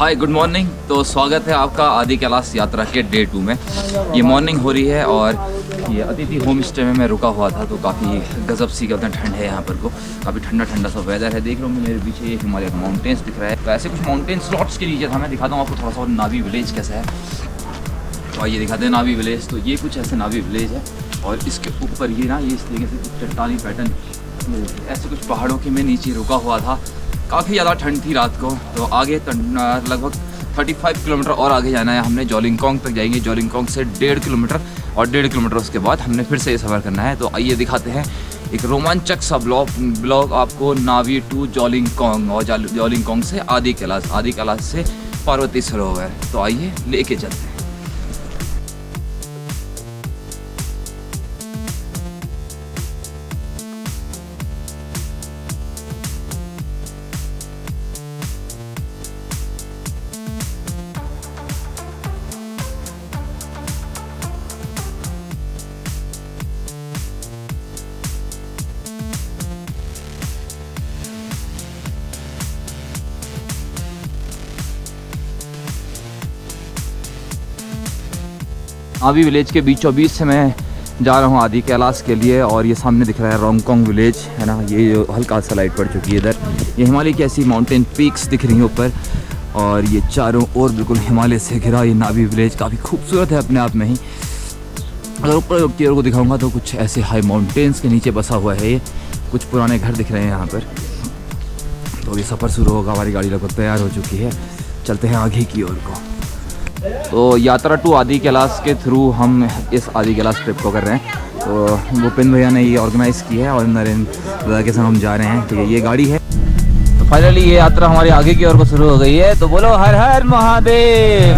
Hi good morning. तो स्वागत है आपका आदि कैलाश यात्रा के डे 2 में। ये मॉर्निंग हो रही है और ये अतिथि होम स्टे में मैं रुका हुआ था, तो काफ़ी गजब सी कहते हैं ठंड है यहाँ पर को। काफ़ी ठंडा ठंडा सा वेदर है। देख रहा हूँ मेरे पीछे ये हिमालय माउंटेन्स दिख रहा है। तो ऐसे कुछ माउंटेन स्लॉट्स के नीचे था, मैं दिखाता हूँ आपको थोड़ा सा नावी विलेज कैसा है। तो आइए दिखाते हैं नावी विलेज। तो ये कुछ ऐसे नावी विलेज है और इसके ऊपर ये ना ये इस तरीके से कुछ चट्टानी पैटर्न ऐसे कुछ पहाड़ों के मैं नीचे रुका हुआ था। काफ़ी ज़्यादा ठंड थी रात को। तो आगे लगभग 35 किलोमीटर और आगे जाना है हमने। जोलिंगकोंग तक जाएंगे। जोलिंगकोंग से 1.5 किलोमीटर और 1.5 किलोमीटर उसके बाद हमने फिर से ये सफ़र करना है। तो आइए दिखाते हैं एक रोमांचक सा ब्लॉग आपको नावी टू जोलिंगकोंग और जोलिंगकोंग से आदि कैलाश से पार्वती सरोवर। तो आइए लेके चलते हैं। नावी विलेज के बीचों बीच से मैं जा रहा हूँ आदि कैलाश के लिए। और ये सामने दिख रहा है रोंगकोंग विलेज है ना। ये जो हल्का सा लाइट पड़ चुकी है इधर, ये हिमालय की ऐसी माउंटेन पीक्स दिख रही हैं ऊपर। और ये चारों ओर बिल्कुल हिमालय से घिरा ये नावी विलेज काफ़ी खूबसूरत है अपने आप में ही। अगर ऊपर की ओर को दिखाऊंगा तो कुछ ऐसे हाई माउंटेन्स के नीचे बसा हुआ है ये। कुछ पुराने घर दिख रहे हैं यहाँ पर। तो ये सफ़र शुरू होगा। हमारी गाड़ी लगभग तैयार हो चुकी है। चलते हैं आगे की ओर को। तो यात्रा टू आदि कैलाश के थ्रू हम इस आदि कैलाश ट्रिप को कर रहे हैं। तो भूपेंद्र भैया ने ये ऑर्गेनाइज़ की है और नरेंद्र के साथ हम जा रहे हैं। ठीक है, ये गाड़ी है। तो फाइनली ये यात्रा हमारी आगे की ओर को शुरू हो गई है। तो बोलो हर हर महादेव।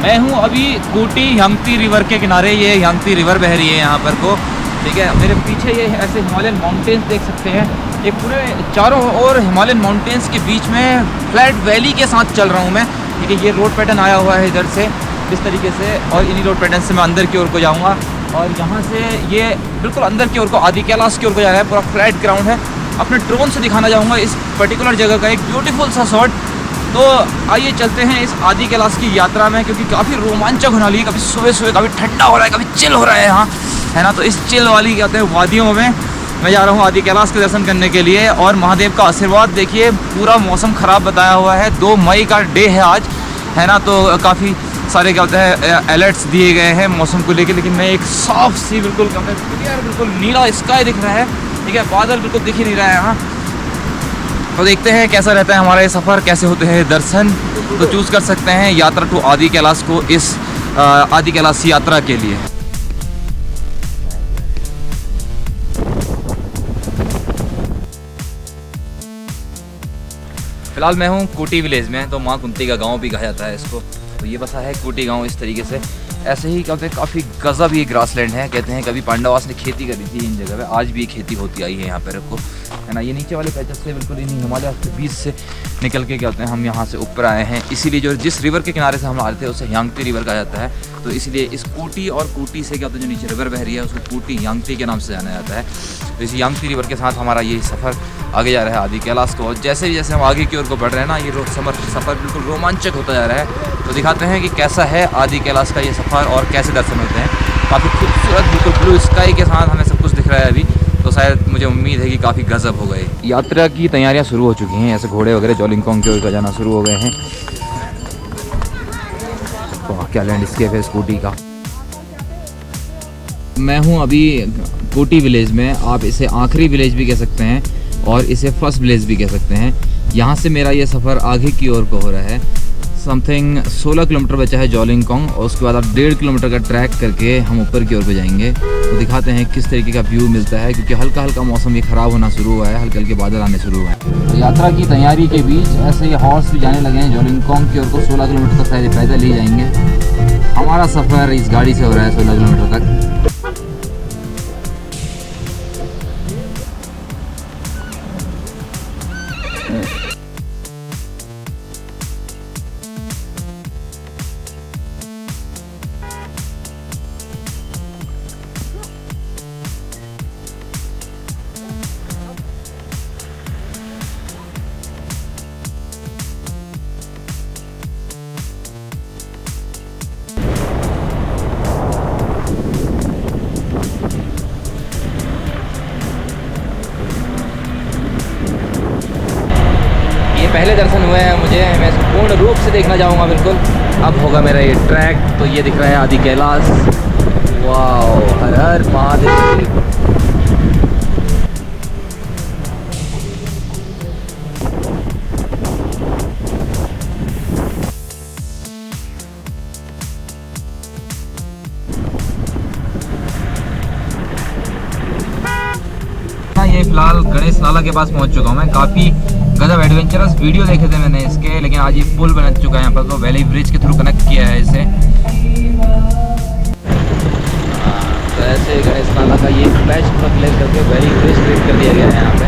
मैं हूँ अभी कूटी यंगती रिवर के किनारे। ये यंगती रिवर बह रही है यहाँ पर को। ठीक है, मेरे पीछे ये ऐसे हिमालयन माउंटेन्स देख सकते हैं। ये पूरे चारों ओर हिमालयन माउंटेन्स के बीच में फ्लैट वैली के साथ चल रहा हूँ मैं। ठीक है, ये रोड पैटर्न आया हुआ है इधर से इस तरीके से। और इन्हीं रोड पैटर्न से मैं अंदर की ओर को जाऊँगा। और यहाँ से ये बिल्कुल अंदर की ओर को आदि कैलाश की ओर को जा रहा है। पूरा फ्लैट ग्राउंड है। अपने ड्रोन से दिखाना चाहूँगा इस पर्टिकुलर जगह का एक ब्यूटीफुल सा शॉट। तो आइए चलते हैं इस आदि कैलाश की यात्रा में, क्योंकि काफ़ी रोमांचक होने वाली है। काफ़ी सुबह सुबह काफ़ी ठंडा हो रहा है, काफ़ी चिल हो रहा है यहाँ है ना। तो इस चिल वाली कहते हैं वादियों में मैं जा रहा हूँ आदि कैलाश के दर्शन करने के लिए। और महादेव का आशीर्वाद देखिए। पूरा मौसम ख़राब बताया हुआ है। 2 मई का डे है आज है ना। तो काफ़ी सारे क्या होते हैं अलर्ट्स दिए गए हैं मौसम को लेकर। लेकिन मैं एक साफ सी बिल्कुल क्लियर बिल्कुल नीला स्काई दिख रहा है। ठीक है, बादल बिल्कुल दिख ही नहीं रहा है यहाँ। तो देखते हैं कैसा रहता है हमारा ये सफ़र, कैसे होते हैं दर्शन। तो चूज़ कर सकते हैं यात्रा टू आदि कैलाश को इस आदि कैलाश यात्रा के लिए। फिलहाल मैं हूँ कूटी विलेज में। तो माँ कुंती का गांव भी कहा जाता है इसको। तो ये बसा है कूटी गांव इस तरीके से। ऐसे ही कहते हैं काफ़ी गजब ये ग्रासलैंड है। कहते हैं कभी पांडवास ने खेती करी थी इन जगह पे, आज भी खेती होती आई है यहाँ पर रखो है ना। ये नीचे वाले पैचेस से बिल्कुल इन्हीं हिमालय के बीच से निकल के क्या होते हैं हम यहाँ से ऊपर आए हैं। इसीलिए जो जिस रिवर के किनारे से हम आ रहे थे उसे यांगती रिवर कहा जाता है। तो इसलिए इस कूटी और कूटी से क्या होता है जो नीचे रिवर बह रही है उसको कूटी यांगती के नाम से जाना जाता है। तो इस यांगती रिवर के साथ हमारा ये सफ़र आगे जा रहा है आदि कैलाश को। और जैसे जैसे हम आगे की ओर को बढ़ रहे हैं ना, ये सफ़र बिल्कुल रोमांचक होता जा रहा है। तो दिखाते हैं कि कैसा है आदि कैलाश का ये सफ़र और कैसे दर्शन होते हैं। काफ़ी खूबसूरत बिल्कुल ब्लू स्काई के साथ हमें सब कुछ दिख रहा है अभी। तो शायद मुझे उम्मीद है कि काफ़ी गजब हो गए। यात्रा की तैयारियां शुरू हो चुकी हैं। ऐसे घोड़े वगैरह जोलिंगकोंग की ओर जाना शुरू हो गए हैं। तो क्या लैंडस्केप है स्कूटी का। मैं हूं अभी कूटी विलेज में। आप इसे आखिरी विलेज भी कह सकते हैं और इसे फर्स्ट विलेज भी कह सकते हैं। यहाँ से मेरा ये सफ़र आगे की ओर को हो रहा है। समथिंग 16 किलोमीटर बचा है जोलिंगकोंग। और उसके बाद आप 1.5 किलोमीटर का ट्रैक करके हम ऊपर की ओर को जाएंगे। तो दिखाते हैं किस तरीके का व्यू मिलता है, क्योंकि हल्का हल्का मौसम ये ख़राब होना शुरू हुआ है। हल्के हल्के बादल आने शुरू हुए हैं। तो यात्रा की तैयारी के बीच ऐसे ही हॉर्स भी जाने लगे हैं जोलिंगकोंग की ओर को। 16 किलोमीटर तक शायद पैदल ही जाएंगे। हमारा सफ़र इस गाड़ी से हो रहा है 16 किलोमीटर तक। पहले दर्शन हुए हैं मुझे, मैं इसको पूर्ण रूप से देखना चाहूँगा बिल्कुल। अब होगा मेरा ये ट्रैक। तो ये दिख रहा है आदि कैलाश। वाह, हर हर महादेव। ये फिलहाल गणेश नाला के पास पहुंच चुका हूं मैं। काफ़ी गजब एडवेंचरस वीडियो देखे थे मैंने इसके, लेकिन आज ये पुल बन चुका है यहाँ पर, तो वैली ब्रिज के थ्रू कनेक्ट किया है इसे। तो ऐसे गणेश नाला का ये पैच पूरा क्लियर करके वैली ब्रिज क्रिएट कर दिया गया है यहाँ पे।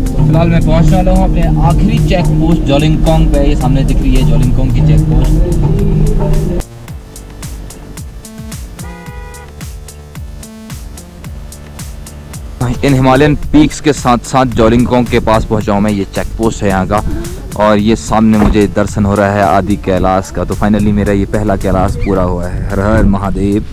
तो फिलहाल मैं पहुँचने वाला हूँ अपने आखिरी चेक पोस्ट जोलिंगकोंग पे। ये सामने दिख रही है जोलिंगकोंग की चेक पोस्ट। इन हिमालयन पीक्स के साथ साथ जोलिंगकोंग के पास पहुंचा हूं मैं। ये चेक पोस्ट है यहाँ का, और ये सामने मुझे दर्शन हो रहा है आदि कैलाश का। तो फाइनली मेरा ये पहला कैलाश पूरा हुआ है। हर हर महादेव।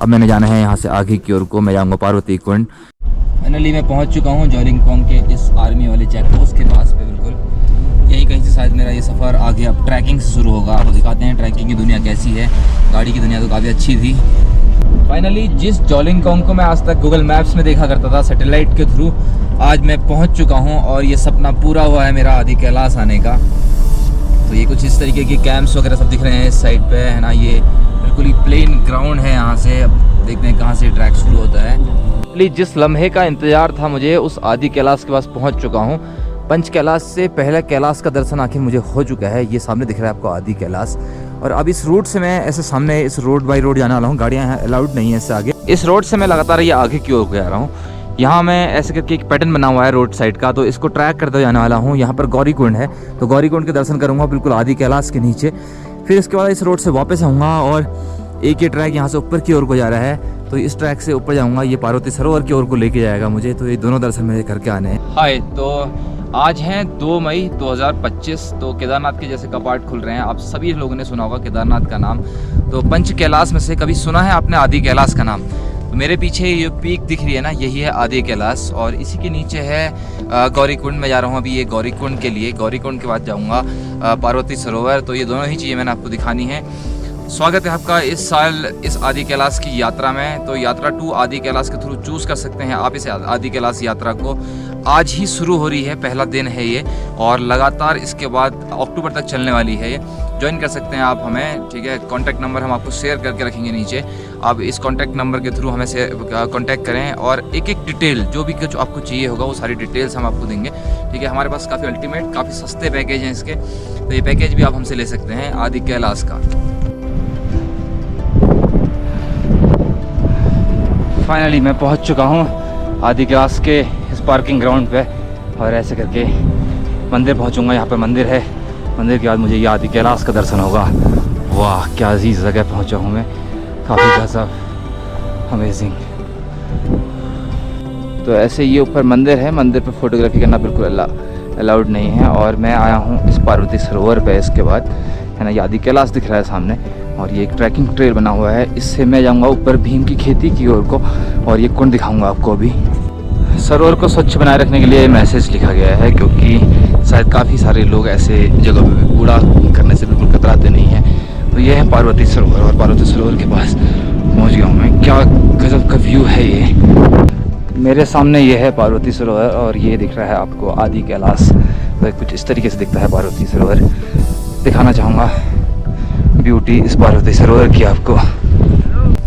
अब मैंने जाना है यहाँ से आगे की ओर को, मैं जाऊँगा पार्वती कुंड। फाइनली मैं पहुँच चुका हूँ जोलिंगकोंग के इस आर्मी वाले चेक पोस्ट के पास पे बिल्कुल। यही कहीं से शायद मेरा ये सफ़र आगे अब ट्रैकिंग से शुरू होगा। आपको दिखाते हैं ट्रैकिंग की दुनिया कैसी है। गाड़ी की दुनिया तो काफ़ी अच्छी थी। फाइनली जिस जोलिंगकोंग को मैं आज तक गूगल मैप्स में देखा करता था सैटेलाइट के थ्रू, आज मैं पहुंच चुका हूं, और ये सपना पूरा हुआ है मेरा आदि कैलाश आने का। तो ये कुछ इस तरीके के कैंप्स वगैरह सब दिख रहे हैं इस साइड पे, है ना। ये बिल्कुल ही प्लेन ग्राउंड है यहाँ से। अब देखते हैं कहाँ से ट्रैक शुरू होता है। जिस लम्हे का इंतजार था मुझे, उस आदि कैलाश के पास पहुँच चुका हूँ। पंच कैलाश से पहले कैलाश का दर्शन आखिर मुझे हो चुका है। ये सामने दिख रहा है आपको आदि कैलाश। और अब इस रूट से मैं ऐसे सामने इस रोड बाई रोड जाने वाला हूँ। गाड़ियाँ यहाँ अलाउड नहीं है इससे आगे। इस रोड से मैं लगातार ये आगे की ओर जा रहा हूँ। यहाँ मैं ऐसे करके एक पैटर्न बना हुआ है रोड साइड का, तो इसको ट्रैक करते जाने वाला हूँ। यहाँ पर गौरी कुंड है, तो गौरी कुंड के दर्शन करूँगा बिल्कुल आदि कैलाश के नीचे। फिर इसके बाद इस रोड से वापस आऊँगा, और एक ये ट्रैक यहाँ से ऊपर की ओर को जा रहा है, तो इस ट्रैक से ऊपर जाऊँगा। ये पार्वती सरोवर की ओर को लेके जाएगा मुझे। तो ये दोनों दर्शन मेरे करके आने हैं। हाय, तो आज हैं 2 मई 2025। तो केदारनाथ के जैसे कपाट खुल रहे हैं। आप सभी लोगों ने सुना होगा केदारनाथ का नाम। तो पंच कैलाश में से कभी सुना है आपने आदि कैलाश का नाम? तो मेरे पीछे ये पीक दिख रही है ना, यही है आदि कैलाश, और इसी के नीचे है गौरी कुंड। में जा रहा हूँ अभी ये गौरी कुंड के लिए। गौरी कुंड के बाद जाऊँगा पार्वती सरोवर। तो ये दोनों ही चीज़ें मैंने आपको दिखानी है। स्वागत है आपका इस साल इस आदि कैलाश की यात्रा में। तो यात्रा 2 आदि कैलाश के थ्रू चूज़ कर सकते हैं आप इस आदि कैलाश यात्रा को। आज ही शुरू हो रही है, पहला दिन है ये, और लगातार इसके बाद अक्टूबर तक चलने वाली है ये। ज्वाइन कर सकते हैं आप हमें, ठीक है। कॉन्टैक्ट नंबर हम आपको शेयर करके रखेंगे नीचे। आप इस कॉन्टैक्ट नंबर के थ्रू हमें से कॉन्टैक्ट करें, और एक एक डिटेल जो भी कुछ आपको चाहिए होगा वो सारी डिटेल्स हम आपको देंगे, ठीक है। हमारे पास काफ़ी अल्टीमेट, काफ़ी सस्ते पैकेज हैं इसके। तो ये पैकेज भी आप हमसे ले सकते हैं आदि कैलाश का। फाइनली मैं पहुंच चुका हूं आदि कैलाश के इस पार्किंग ग्राउंड पे, और ऐसे करके मंदिर पहुंचूंगा। यहाँ पे मंदिर है, मंदिर के बाद मुझे ये आदि कैलाश का दर्शन होगा। वाह, क्या अजीज जगह पहुंचा हूँ मैं। काफ़ी गजब, अमेजिंग। तो ऐसे ये ऊपर मंदिर है। मंदिर पे फोटोग्राफी करना बिल्कुल अलाउड नहीं है। और मैं आया हूँ इस पार्वती सरोवर पे। इसके बाद है ना, ये आदि कैलाश दिख रहा है सामने, और ये एक ट्रैकिंग ट्रेल बना हुआ है। इससे मैं जाऊंगा ऊपर भीम की खेती की ओर को, और ये कुंड दिखाऊंगा आपको अभी। सरोवर को स्वच्छ बनाए रखने के लिए मैसेज लिखा गया है, क्योंकि शायद काफ़ी सारे लोग ऐसे जगह पे कूड़ा करने से बिल्कुल कतराते नहीं हैं। तो ये है पार्वती सरोवर, और पार्वती सरोवर के पास पहुँच गया हूँ मैं। क्या गजब का व्यू है ये। मेरे सामने ये है पार्वती सरोवर, और ये दिख रहा है आपको आदि कैलाश। तो कुछ इस तरीके से दिखता है पार्वती सरोवर। दिखाना चाहूँगा ब्यूटी इस पार्वती सरोवर की आपको।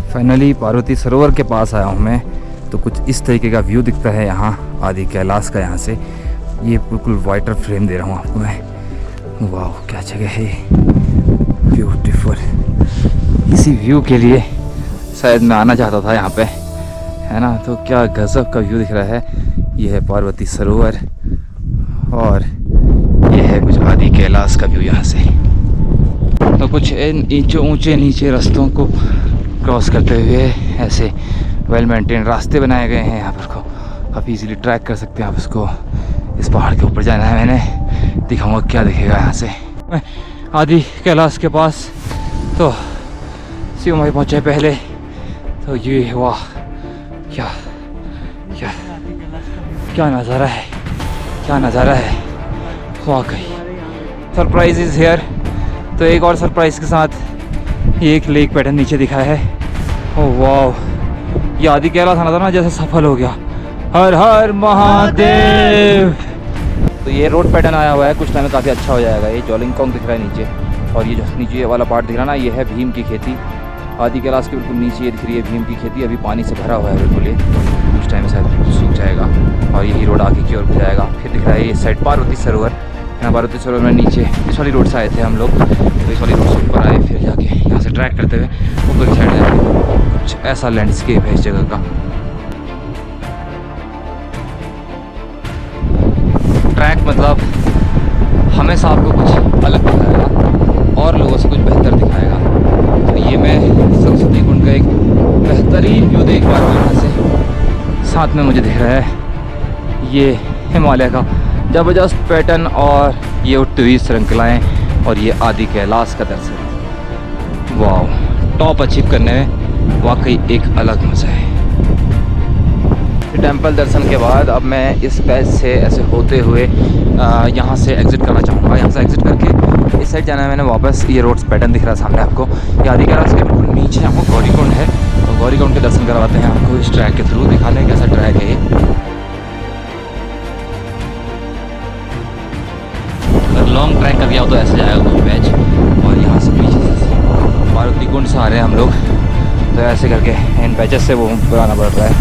फाइनली पार्वती सरोवर के पास आया हूँ मैं। तो कुछ इस तरीके का व्यू दिखता है यहाँ आदि कैलाश का। यहाँ से ये बिल्कुल वाटर फ्रेम दे रहा हूँ आपको मैं। वाह, क्या जगह है, ब्यूटीफुल। इसी व्यू के लिए शायद मैं आना चाहता था यहाँ पे, है ना। तो क्या गजब का व्यू दिख रहा है। ये है पार्वती सरोवर, और ये है कुछ आदि कैलाश का व्यू यहाँ से। तो कुछ ऊंचे नीचे रास्तों को क्रॉस करते हुए ऐसे वेल मेंटेन रास्ते बनाए गए हैं यहाँ पर को। काफ़ी इजीली ट्रैक कर सकते हैं आप इसको। इस पहाड़ के ऊपर जाना है मैंने, दिखाऊंगा क्या दिखेगा यहाँ से। मैं आदि कैलाश के पास तो शिव माई पहुँचे पहले। तो ये वाह, क्या क्या क्या नज़ारा है, क्या नज़ारा है। वाकई सरप्राइज इज़ हेयर। तो एक और सरप्राइज के साथ ये एक लेक पैटर्न नीचे दिखा है। ओह वाह, ये आदि कैलाश आना था ना, जैसे सफल हो गया। हर हर महादेव। तो ये रोड पैटर्न आया हुआ है, कुछ टाइम में काफ़ी अच्छा हो जाएगा। ये जोलिंगकोंग दिख रहा है नीचे, और ये जो नीचे वाला पार्ट दिख रहा है ना, ये है भीम की खेती। आदि कैलाश के बिल्कुल नीचे ये दिख रही है भीम की खेती। अभी पानी से भरा हुआ है बिल्कुल, ये कुछ टाइम में शायद सूख जाएगा और यही रोड आगे की ओर हो जाएगा। फिर दिख रहा है ये साइड पार्वती सरोवर। यहाँ पार्वती सरोवर में नीचे इस वाली रोड से आए थे हम लोग, तो इस वाली रोड से ऊपर आए, फिर जाके यहाँ से ट्रैक करते हुए ऊपर की साइड जाए। कुछ ऐसा लैंडस्केप है इस जगह का। ट्रैक मतलब हमेशा आपको कुछ अलग दिखाएगा और लोगों से कुछ बेहतर दिखाएगा। तो ये मैं सरस्वती कुंड का एक बेहतरीन व्यू देख पा रहा हूँ यहाँ से। साथ में मुझे दिख रहा है ये हिमालय का ज़बरदस्त पैटर्न और ये उठती हुई श्रृंखलाएँ और ये आदि कैलाश का दर्शन। वाह, टॉप अचीव करने में वाकई एक अलग मज़ा है। टेंपल दर्शन के बाद अब मैं इस पैच से ऐसे होते हुए यहाँ से एग्ज़िट करना चाहूँगा। यहाँ से एग्ज़िट करके इस साइड जाना है मैंने वापस। ये रोड्स पैटर्न दिख रहा है सामने आपको। ये आदि कैलाश के बिल्कुल नीचे यहाँ गौरीकुंड है, तो गौरीकुंड के दर्शन करवाते हैं आपको इस ट्रैक के थ्रू। दिखाने कैसा ट्रैक है ये। अगर लॉन्ग ट्रैक कर गया हो तो ऐसे जाएगा कोई पैच, और यहाँ से पीछे से पार्वती कुंड से आ रहे हैं हम लोग, तो ऐसे करके इन पैचेस से वो पुराना पड़ रहा है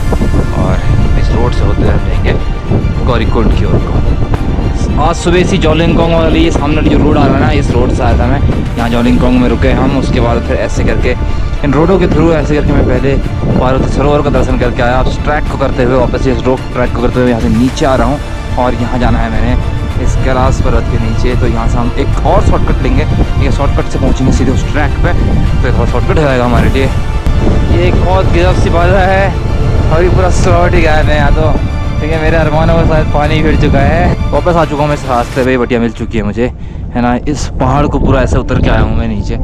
और इस रोड से होते हुए जाएंगे गौरीकुंड की ओर को। आज सुबह इसी जोलिंगकोंग वाली ये सामने जो रोड आ रहा है ना, इस रोड से आया था मैं। यहाँ जोलिंगकोंग में रुके हम, उसके बाद फिर ऐसे करके इन रोडों के थ्रू ऐसे करके मैं पहले पार्वती सरोवर का दर्शन करके आया। अब ट्रैक को करते हुए वापस इस रोड ट्रैक को करते हुए यहाँ से नीचे आ रहा हूँ, और यहाँ जाना है मैंने इस कैलाश पर्वत के नीचे। तो यहाँ से हम एक और शॉर्टकट लेंगे, ये शॉर्टकट से पहुँचेंगे सीधे उस ट्रैक पे, तो थोड़ा शॉर्टकट हो जाएगा हमारे लिए। ये एक बहुत गजब सी बात है, अभी पूरा स्लॉट ही गायब है यहाँ तो। ठीक है, मेरे अरमानों में शायद पानी गिर चुका है। वापस आ चुका हूँ मैं इस रास्ते पे, बढ़िया मिल चुकी है मुझे, है ना। इस पहाड़ को पूरा ऐसे उतर के आया हूँ मैं नीचे,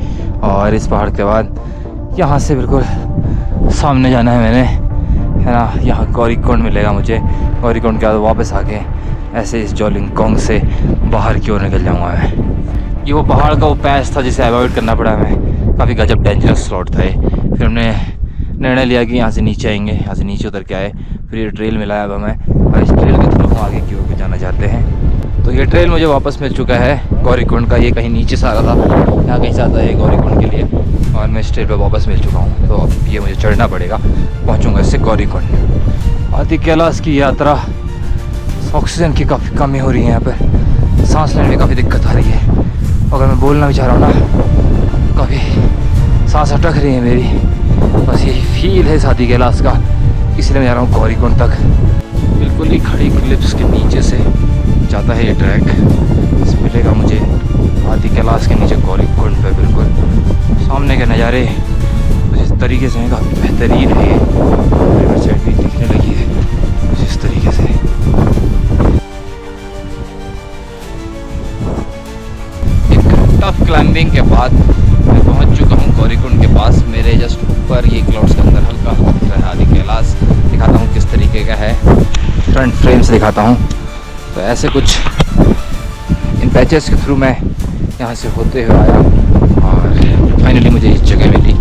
और इस पहाड़ के बाद यहाँ से बिल्कुल सामने जाना है मैंने, है ना। यहाँ गौरीकुंड मिलेगा मुझे। गौरीकुंड के बाद वापस आके ऐसे इस जोलिंगकोंग से बाहर की ओर निकल जाऊँगा मैं। ये वो पहाड़ का वो पैच था जिसे अवॉइड करना पड़ा हमें, काफ़ी गजब डेंजरस स्लॉट था ये। फिर हमने निर्णय लिया कि यहाँ से नीचे आएंगे, यहाँ से नीचे उतर के आए। फिर ये ट्रेल मिला है अब हमें, और इस ट्रेल के थ्रू हम आगे की ओर जाना चाहते हैं। तो ये ट्रेल मुझे वापस मिल चुका है गौरीकुंड का। ये कहीं नीचे से आ रहा था, यहाँ कहीं से आता है गौरीकुंड के लिए, और मैं इस ट्रेल पर वापस मिल चुका हूँ। तो अब ये मुझे चढ़ना पड़ेगा, पहुँचूँगा इससे गौरीकुंड। आदि कैलाश की यात्रा, ऑक्सीजन की काफ़ी कमी हो रही है यहाँ पर, सांस लेने में काफ़ी दिक्कत आ रही है। अगर मैं बोलना भी चाह रहा हूँ ना, काफ़ी सांस अटक रही है मेरी। बस यही फील है आदि कैलाश का, इसलिए मैं जा रहा हूँ गौरीकुंड तक। बिल्कुल ही खड़ी क्लिप्स के नीचे से जाता है ये ट्रैक। इस मिलेगा मुझे आदि कैलाश के नीचे गौरीकुंड पे। बिल्कुल सामने के नज़ारे कुछ इस तरीके से हैं, काफ़ी बेहतरीन है। रिवर साइड भी दिखने लगी है कुछ इस तरीके से। एक टफ क्लाइंबिंग के बाद मैं पहुंच चुका हूं गौरीकुंड के पास। मेरे जस्ट ऊपर ये क्लाउड्स के अंदर हल्का दिख रहा है आदि कैलाश। दिखाता हूं किस तरीके का है, फ्रंट फ्रेम से दिखाता हूं। तो ऐसे कुछ इन पैचेस के थ्रू मैं यहाँ से होते हुए आया, और फाइनली मुझे इस जगह मिली,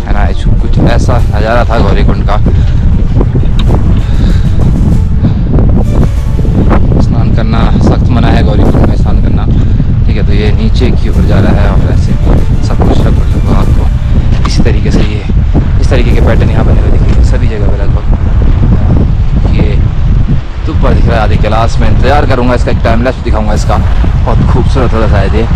है ना। कुछ ऐसा नज़ारा था गौरीकुंड का। स्नान करना सख्त मना है गौरीकुंड में स्नान करना, ठीक है। तो ये नीचे की ओर जा रहा है, और ऐसे सब कुछ लगभग आपको इसी तरीके से ये इस तरीके के पैटर्न यहाँ बने हुए दिखेंगे सभी जगह पे लगभग। ये ऊपर दिख रहा है आदि कैलाश। मैं इंतज़ार करूँगा इसका, एक टाइम लैप्स दिखाऊँगा इसका, बहुत खूबसूरत होता शायद ये।